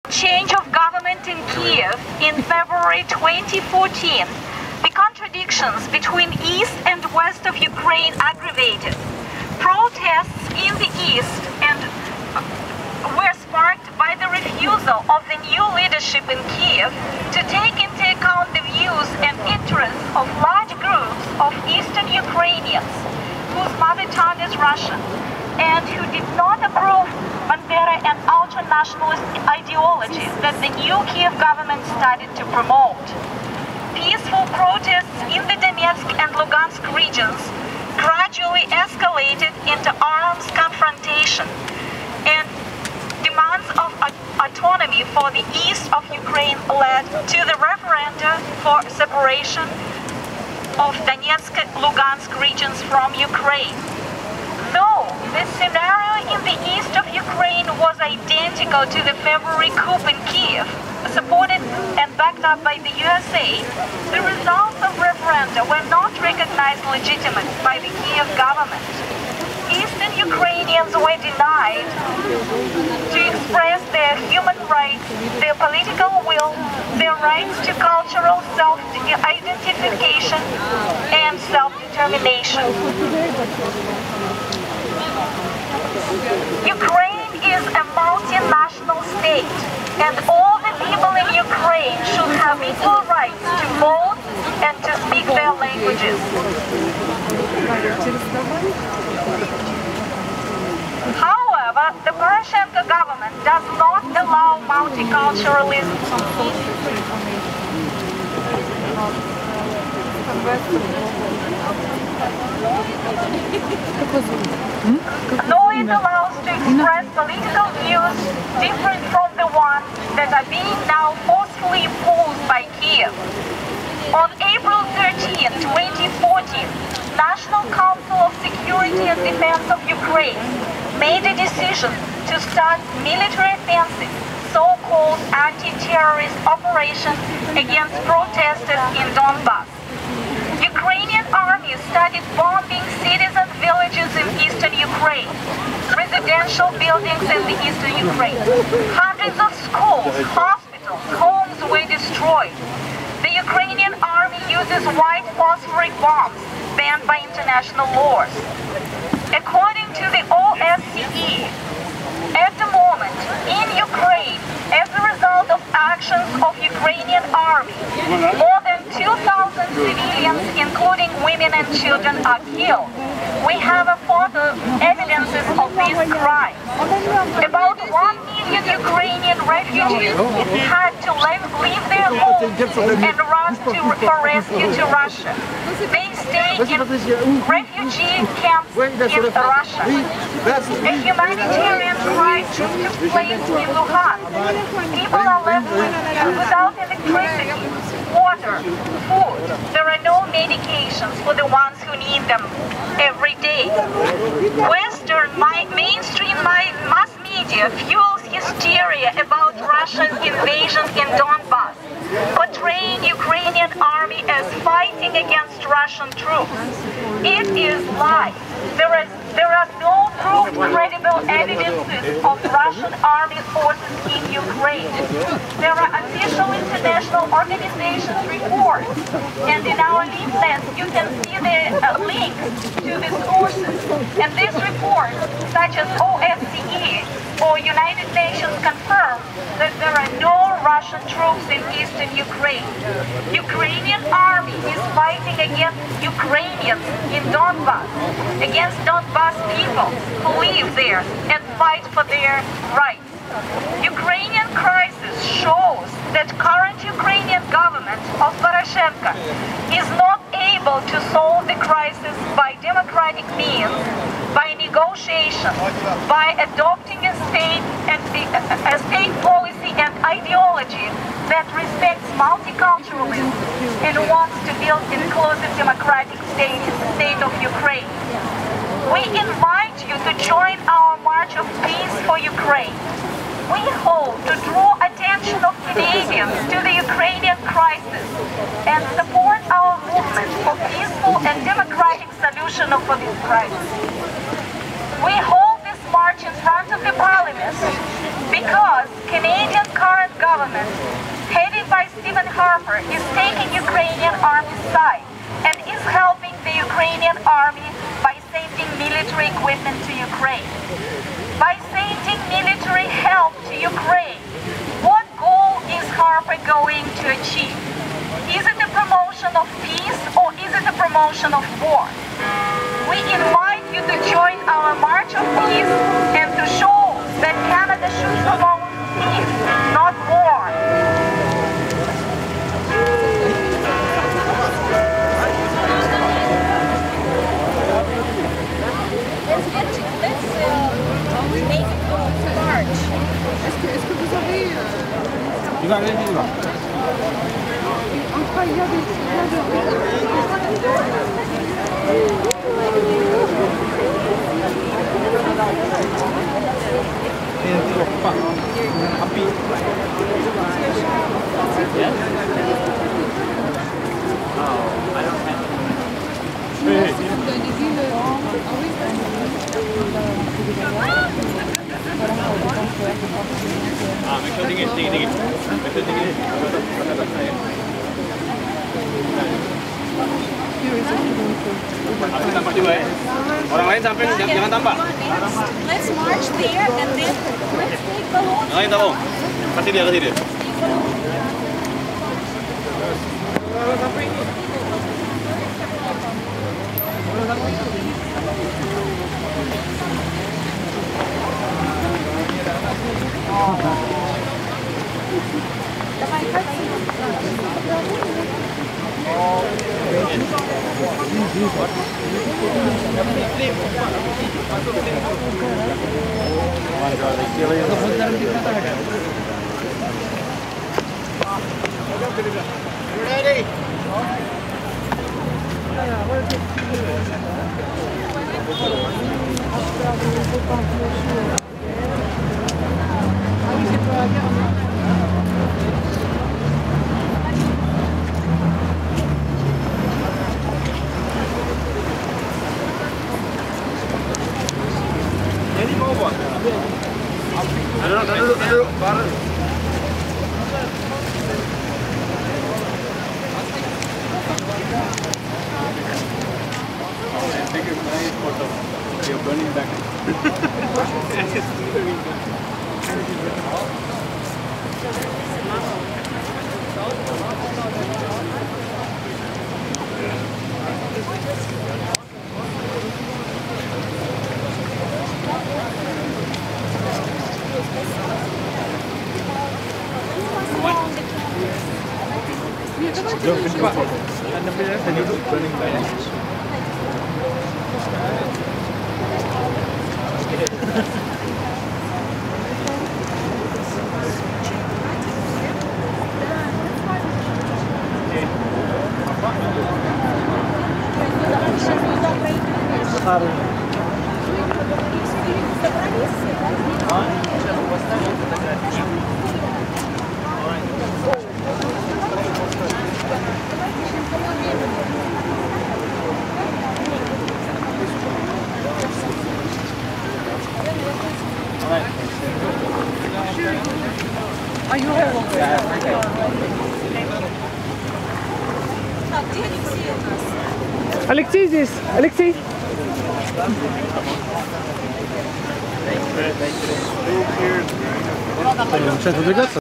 change of government in Kiev in February 2014, the contradictions between east and west of Ukraine aggravated. Protests in the east were sparked by the refusal of the new leadership in Kiev to take into account the views and interests of large groups of eastern Ukrainians whose mother tongue is Russian and who did not approve Bandera and ultra-nationalist ideology that the new Kiev government started to promote. Peaceful protests in the Donetsk and Lugansk regions gradually escalated into arms confrontation, and demands of autonomy for the east of Ukraine led to the referenda for separation of Donetsk and Lugansk regions from Ukraine. Though the scenario in the east of Ukraine was identical to the February coup in Kiev, supported and backed up by the USA, the results of referenda were not recognized legitimate by the Kiev government. Eastern Ukrainians were denied to express their human rights, their political will, their rights to cultural self-identification and self-determination. Ukraine is a multinational state, and all the people in Ukraine should have equal rights to vote and to speak their languages. However, the Poroshenko government does not allow multiculturalism. Nor it allows to express political views different from the ones that are being now forcefully imposed by Kiev. On April 13, 2014, National Council of Security and Defense of Ukraine made a decision to start military offensive, so-called anti-terrorist operation against protesters in Donbassa. Ukrainian army started bombing cities and villages in eastern Ukraine, residential buildings in the eastern Ukraine. Hundreds of schools, hospitals, homes were destroyed. The Ukrainian army uses white phosphoric bombs banned by international laws. According to the OSCE, at the moment in Ukraine, as a result of actions of Ukrainian army, more than 2,000 civilians, including women and children, are killed. We have a photo evidences of these crimes. About 1 million Ukrainian refugees had to leave their homes and run for rescue to Russia. They stay in refugee camps in Russia. A humanitarian crisis took place in Luhansk. People are left without electricity, water, food. There are no medications for the ones who need them every day. Western mainstream mass media fuels hysteria about Russian invasion in Donbas, portraying Ukrainian army as fighting against Russian troops. It is lies. There are no proved credible evidences of Russian army forces in Ukraine. There are official international organizations reports, and in our leaflets you can see the link to the sources. And these reports, such as OSCE or United Nations, confirm that there are no Russian troops in eastern Ukraine. Ukrainian army is fighting against Ukrainians in Donbas, against Donbas people who live there and fight for their rights. Ukrainian crisis shows that current Ukrainian government of Poroshenko is not able to solve the crisis by democratic means, by negotiation, by adopting a state policy and ideology that respects multiculturalism and wants to build inclusive democratic state of Ukraine. We invite you to join our March of Peace for Ukraine. We hope to draw attention of Canadians to the Ukrainian crisis and support our movement for peaceful and democratic solution of this crisis. We hold this march in front of the Parliament because Canadian current sniper is taking Ukrainian army's side and is helping the Ukrainian army by sending military equipment to Ukraine. By sending military help to Ukraine, what goal is Harper going to achieve? Is it the promotion of peace or is it the promotion of war? We invite you to join our March of Peace and to show that Canada should promote peace, not war. Vous avez dit là. Api. Make sure dingin. Make sure dingin. Habis tampak juga ya. Orang lain sampai jangan tampak. Let's march there and then let's take balloons. Yang lain tahu. Kasih dia. Ready? Duduk. Bareng. You're burning back. Алексей здесь. Алексей. Начать выдвигаться.